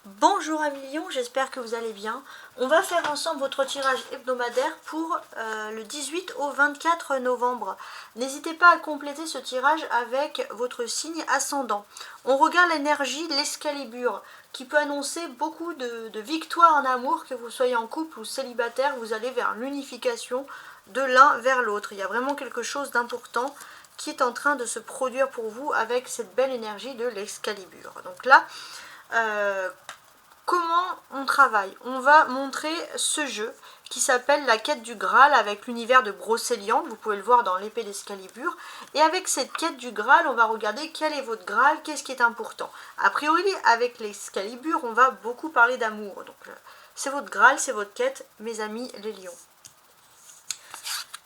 Bonjour amis Lion, j'espère que vous allez bien. On va faire ensemble votre tirage hebdomadaire pour le 18 au 24 novembre. N'hésitez pas à compléter ce tirage avec votre signe ascendant. On regarde l'énergie, l'Excalibur, qui peut annoncer beaucoup de victoires en amour, que vous soyez en couple ou célibataire, vous allez vers l'unification de l'un vers l'autre. Il y a vraiment quelque chose d'important qui est en train de se produire pour vous avec cette belle énergie de l'Excalibur. Donc là, comment on travaille? On va montrer ce jeu qui s'appelle la quête du Graal avec l'univers de Brocéliande, vous pouvez le voir dans l'épée d'Excalibur. Et avec cette quête du Graal, on va regarder quel est votre Graal, qu'est-ce qui est important. A priori, avec l'Excalibur, on va beaucoup parler d'amour. Donc, c'est votre Graal, c'est votre quête, mes amis les lions.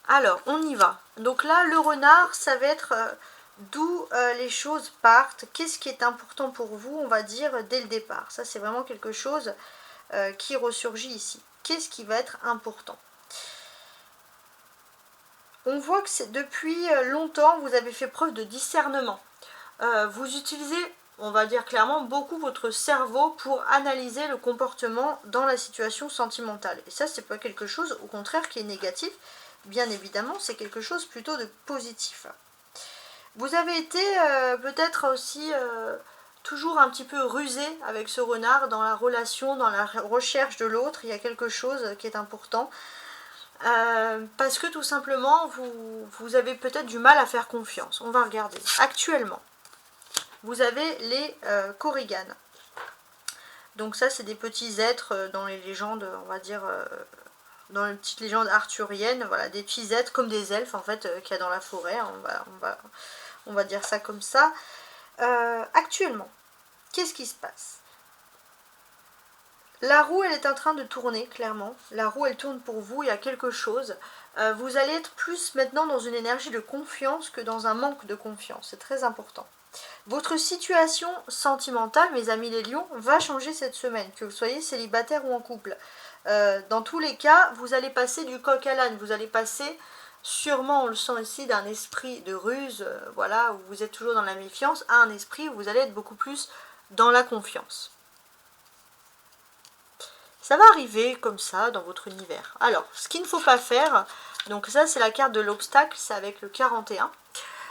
Alors, on y va. Donc là, le renard, ça va être d'où les choses partent, qu'est-ce qui est important pour vous, on va dire, dès le départ. Ça, c'est vraiment quelque chose qui ressurgit ici. Qu'est-ce qui va être important? On voit que depuis longtemps, vous avez fait preuve de discernement. Vous utilisez, on va dire clairement, beaucoup votre cerveau pour analyser le comportement dans la situation sentimentale. Et ça, c'est pas quelque chose, au contraire, qui est négatif. Bien évidemment, c'est quelque chose plutôt de positif. Vous avez été peut-être aussi toujours un petit peu rusé avec ce renard dans la relation, dans la recherche de l'autre. Il y a quelque chose qui est important. Parce que tout simplement, vous avez peut-être du mal à faire confiance. On va regarder. Actuellement, vous avez les Korrigan. Donc ça, c'est des petits êtres dans les légendes, on va dire, dans les petites légendes arthuriennes. Voilà, des petits êtres comme des elfes, en fait, qu'il y a dans la forêt. On va dire ça comme ça. Actuellement, qu'est-ce qui se passe? La roue, elle est en train de tourner, clairement. La roue, elle tourne pour vous, il y a quelque chose. Vous allez être plus maintenant dans une énergie de confiance que dans un manque de confiance. C'est très important. Votre situation sentimentale, mes amis les lions, va changer cette semaine, que vous soyez célibataire ou en couple. Dans tous les cas, vous allez passer du coq à l'âne. Vous allez passer, sûrement, on le sent ici, d'un esprit de ruse, voilà, où vous êtes toujours dans la méfiance, à un esprit où vous allez être beaucoup plus dans la confiance. Ça va arriver comme ça dans votre univers. Alors, ce qu'il ne faut pas faire, donc ça c'est la carte de l'obstacle, c'est avec le 41.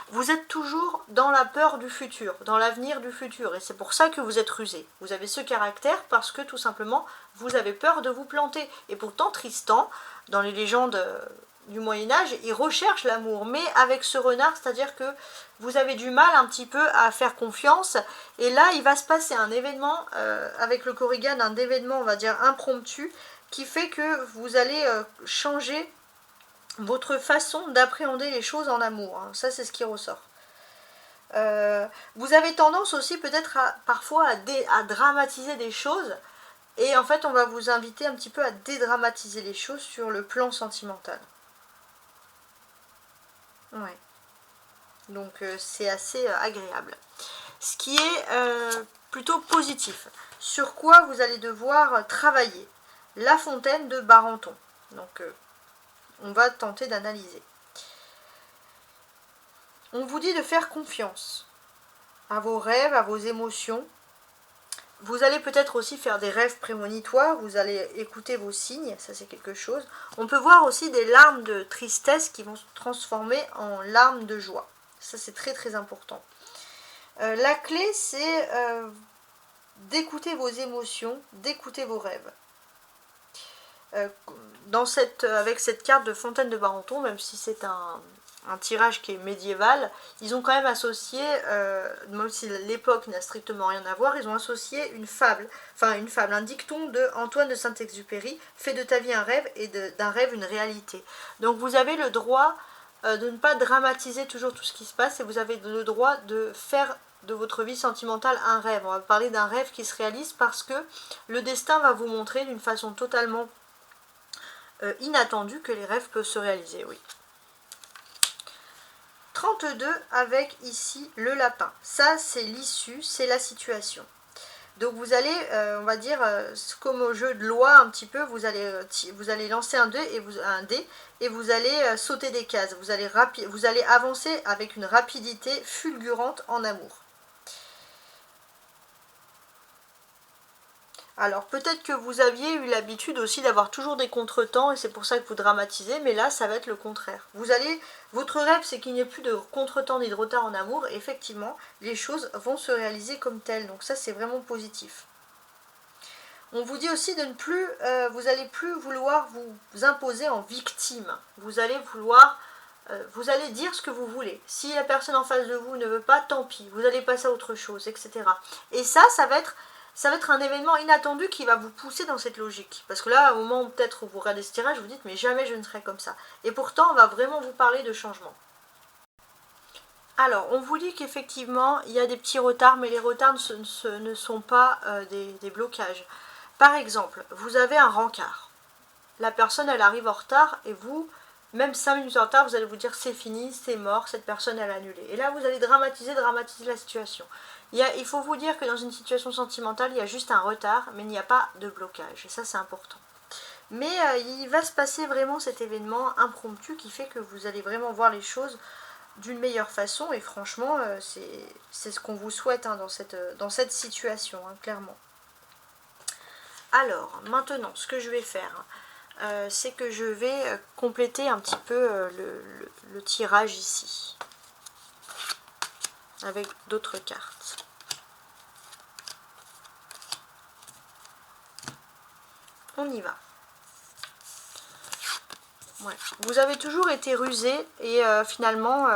Vous êtes toujours dans la peur du futur, dans l'avenir du futur, et c'est pour ça que vous êtes rusé. Vous avez ce caractère parce que tout simplement, vous avez peur de vous planter. Et pourtant, Tristan, dans les légendes du Moyen-Âge, il recherche l'amour, mais avec ce renard, c'est-à-dire que vous avez du mal un petit peu à faire confiance, et là, il va se passer un événement, avec le Korrigan, un événement, on va dire, impromptu, qui fait que vous allez changer votre façon d'appréhender les choses en amour. Hein. Ça, c'est ce qui ressort. Vous avez tendance aussi peut-être parfois à dramatiser des choses. Et en fait, on va vous inviter un petit peu à dédramatiser les choses sur le plan sentimental. Ouais. Donc, c'est assez agréable. Ce qui est plutôt positif. Sur quoi vous allez devoir travailler? La fontaine de Barenton. Donc, on va tenter d'analyser. On vous dit de faire confiance à vos rêves, à vos émotions. Vous allez peut-être aussi faire des rêves prémonitoires, vous allez écouter vos signes, ça c'est quelque chose. On peut voir aussi des larmes de tristesse qui vont se transformer en larmes de joie. Ça c'est très très important. La clé c'est d'écouter vos émotions, d'écouter vos rêves. Avec cette carte de Fontaine de Barenton, même si c'est un tirage qui est médiéval, ils ont quand même associé, même si l'époque n'a strictement rien à voir, ils ont associé une fable, un dicton de Antoine de Saint-Exupéry, fais de ta vie un rêve et d'un rêve une réalité. Donc vous avez le droit de ne pas dramatiser toujours tout ce qui se passe, et vous avez le droit de faire de votre vie sentimentale un rêve. On va parler d'un rêve qui se réalise parce que le destin va vous montrer d'une façon totalement inattendu que les rêves peuvent se réaliser, oui. 32 avec ici le lapin. Ça, c'est l'issue, c'est la situation. Donc vous allez, on va dire, comme au jeu de loi un petit peu, vous allez lancer un dé et vous allez sauter des cases. Vous allez avancer avec une rapidité fulgurante en amour. Alors peut-être que vous aviez eu l'habitude aussi d'avoir toujours des contretemps et c'est pour ça que vous dramatisez, mais là ça va être le contraire. Votre rêve c'est qu'il n'y ait plus de contretemps ni de retard en amour, et effectivement les choses vont se réaliser comme telles, donc ça c'est vraiment positif. On vous dit aussi de ne plus, vous allez plus vouloir vous imposer en victime, vous allez dire ce que vous voulez. Si la personne en face de vous ne veut pas, tant pis, vous allez passer à autre chose, etc. Et ça va être un événement inattendu qui va vous pousser dans cette logique. Parce que là, au moment où peut-être vous regardez ce tirage, vous dites, mais jamais je ne serai comme ça. Et pourtant, on va vraiment vous parler de changement. Alors, on vous dit qu'effectivement, il y a des petits retards, mais les retards ne sont pas des blocages. Par exemple, vous avez un rencard. La personne, elle arrive en retard, et vous, même 5 minutes en retard, vous allez vous dire c'est fini, c'est mort, cette personne elle a annulé. Et là vous allez dramatiser la situation. Il faut vous dire que dans une situation sentimentale, il y a juste un retard, mais il n'y a pas de blocage. Et ça c'est important. Mais il va se passer vraiment cet événement impromptu qui fait que vous allez vraiment voir les choses d'une meilleure façon. Et franchement, c'est ce qu'on vous souhaite hein, dans cette situation, hein, clairement. Alors, maintenant, ce que je vais faire... c'est que je vais compléter un petit peu le tirage ici avec d'autres cartes. On y va. Ouais. Vous avez toujours été rusé et finalement,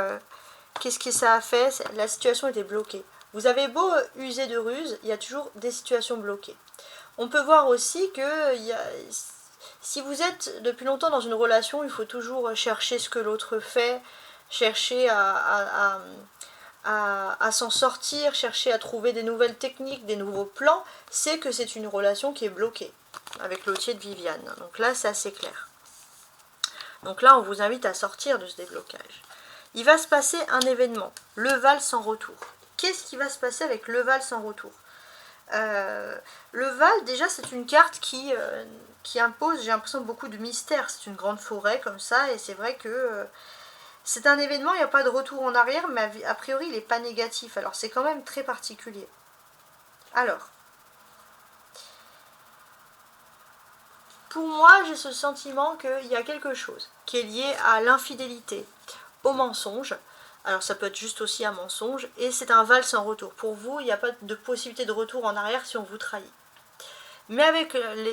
qu'est-ce que ça a fait? La situation était bloquée. Vous avez beau user de ruse, il y a toujours des situations bloquées. On peut voir aussi que si vous êtes depuis longtemps dans une relation, il faut toujours chercher ce que l'autre fait, chercher à s'en sortir, chercher à trouver des nouvelles techniques, des nouveaux plans. C'est que c'est une relation qui est bloquée, avec l'otier de Viviane. Donc là, c'est assez clair. Donc là, on vous invite à sortir de ce déblocage. Il va se passer un événement, le Val sans retour. Qu'est-ce qui va se passer avec le Val sans retour? Le Val, déjà, c'est une carte qui impose, j'ai l'impression, beaucoup de mystère. C'est une grande forêt comme ça, et c'est vrai que c'est un événement, il n'y a pas de retour en arrière, mais a priori, il n'est pas négatif. Alors, c'est quand même très particulier. Alors, pour moi, j'ai ce sentiment qu'il y a quelque chose qui est lié à l'infidélité, au mensonge. Alors ça peut être juste aussi un mensonge, et c'est un Val sans retour. Pour vous, il n'y a pas de possibilité de retour en arrière si on vous trahit. Mais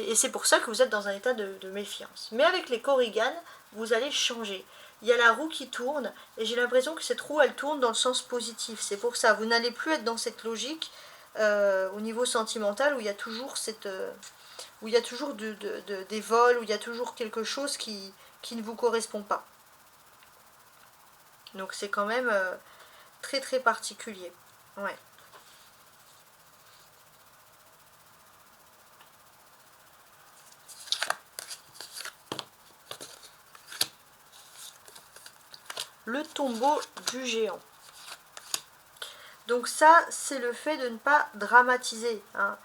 et c'est pour ça que vous êtes dans un état de méfiance. Mais avec les Korrigan, vous allez changer. Il y a la roue qui tourne, et j'ai l'impression que cette roue, elle tourne dans le sens positif. C'est pour ça, vous n'allez plus être dans cette logique au niveau sentimental où il y a toujours des vols, où il y a toujours quelque chose qui ne vous correspond pas. Donc c'est quand même très très particulier. Ouais. Le tombeau du géant. Donc ça, c'est le fait de ne pas dramatiser, hein,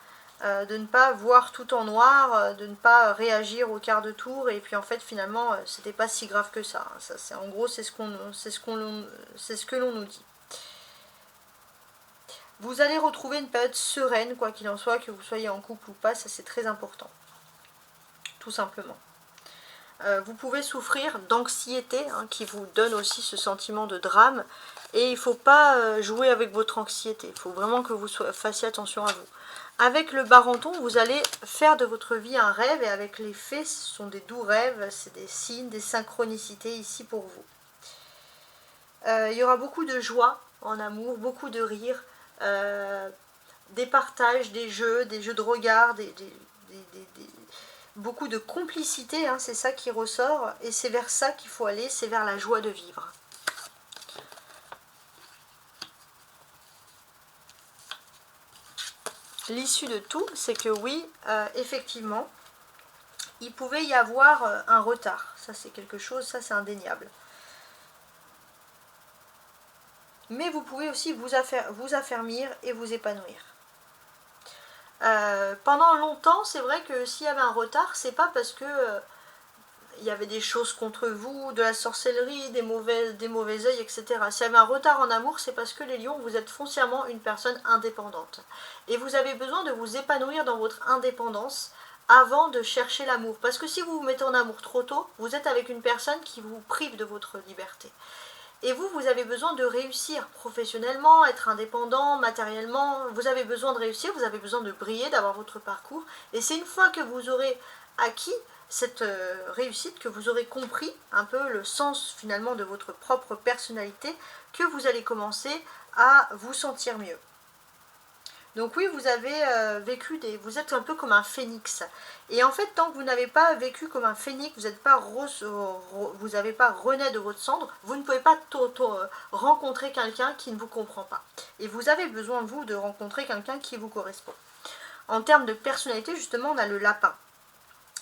de ne pas voir tout en noir, de ne pas réagir au quart de tour, et puis en fait finalement, c'était pas si grave que ça. Ça en gros, c'est ce que l'on nous dit. Vous allez retrouver une période sereine, quoi qu'il en soit, que vous soyez en couple ou pas, ça c'est très important. Tout simplement. Vous pouvez souffrir d'anxiété, hein, qui vous donne aussi ce sentiment de drame, et il ne faut pas jouer avec votre anxiété, il faut vraiment que vous fassiez attention à vous. Avec le Barenton, vous allez faire de votre vie un rêve, et avec les faits, ce sont des doux rêves, c'est des signes, des synchronicités ici pour vous. Il y aura beaucoup de joie en amour, beaucoup de rire, des partages, des jeux de regard, beaucoup de complicité, hein, c'est ça qui ressort, et c'est vers ça qu'il faut aller, c'est vers la joie de vivre. L'issue de tout, c'est que oui, effectivement, il pouvait y avoir un retard. Ça c'est quelque chose, ça c'est indéniable. Mais vous pouvez aussi vous affermir et vous épanouir. Pendant longtemps, c'est vrai que s'il y avait un retard, c'est pas parce que il y avait des choses contre vous, de la sorcellerie, des mauvais œils, etc. S'il y avait un retard en amour, c'est parce que les lions, vous êtes foncièrement une personne indépendante. Et vous avez besoin de vous épanouir dans votre indépendance avant de chercher l'amour. Parce que si vous vous mettez en amour trop tôt, vous êtes avec une personne qui vous prive de votre liberté. Et vous, vous avez besoin de réussir professionnellement, être indépendant, matériellement. Vous avez besoin de réussir, vous avez besoin de briller, d'avoir votre parcours. Et c'est une fois que vous aurez acquis cette réussite, que vous aurez compris un peu le sens finalement de votre propre personnalité, que vous allez commencer à vous sentir mieux. Donc oui, vous avez vous êtes un peu comme un phénix. Et en fait, tant que vous n'avez pas vécu comme un phénix, vous n'avez pas renaît de votre cendre, vous ne pouvez pas rencontrer quelqu'un qui ne vous comprend pas. Et vous avez besoin, vous, de rencontrer quelqu'un qui vous correspond. En termes de personnalité, justement, on a le lapin.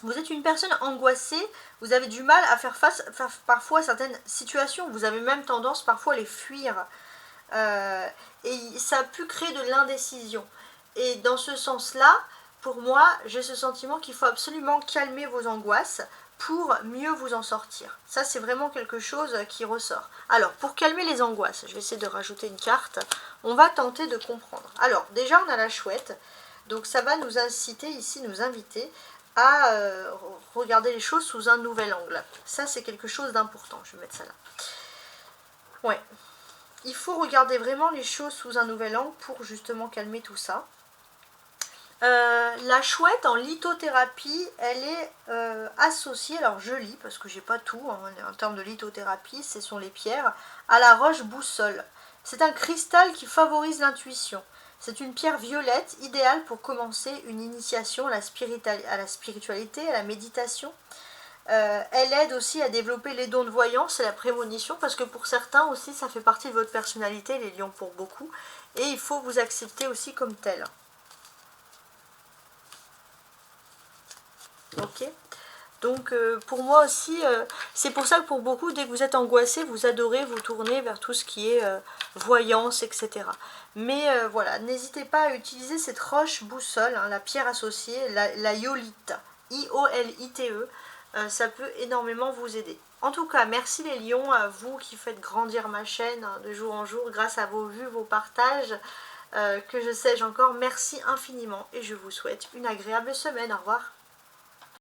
Vous êtes une personne angoissée, vous avez du mal à faire face parfois à certaines situations, vous avez même tendance parfois à les fuir. Et ça a pu créer de l'indécision. Et dans ce sens-là, pour moi, j'ai ce sentiment qu'il faut absolument calmer vos angoisses pour mieux vous en sortir. Ça, c'est vraiment quelque chose qui ressort. Alors, pour calmer les angoisses, je vais essayer de rajouter une carte. On va tenter de comprendre. Alors, déjà, on a la chouette. Donc, ça va nous inciter ici, nous inviter à regarder les choses sous un nouvel angle. Ça, c'est quelque chose d'important. Je vais mettre ça là. Ouais. Il faut regarder vraiment les choses sous un nouvel angle pour justement calmer tout ça. La chouette en lithothérapie, elle est associée, alors je lis parce que j'ai pas tout en termes de lithothérapie, ce sont les pierres, à la roche boussole. C'est un cristal qui favorise l'intuition. C'est une pierre violette idéale pour commencer une initiation à la spiritualité, à la méditation. Elle aide aussi à développer les dons de voyance et la prémonition, parce que pour certains aussi, ça fait partie de votre personnalité, les lions pour beaucoup, et il faut vous accepter aussi comme tel. Ok. Donc pour moi aussi, c'est pour ça que pour beaucoup, dès que vous êtes angoissé, vous adorez vous tourner vers tout ce qui est voyance, etc. Mais voilà, n'hésitez pas à utiliser cette roche boussole, hein, la pierre associée, la iolite, I-O-L-I-T-E, ça peut énormément vous aider. En tout cas, merci les lions, à vous qui faites grandir ma chaîne hein, de jour en jour grâce à vos vues, vos partages, que je sais encore. Merci infiniment et je vous souhaite une agréable semaine. Au revoir.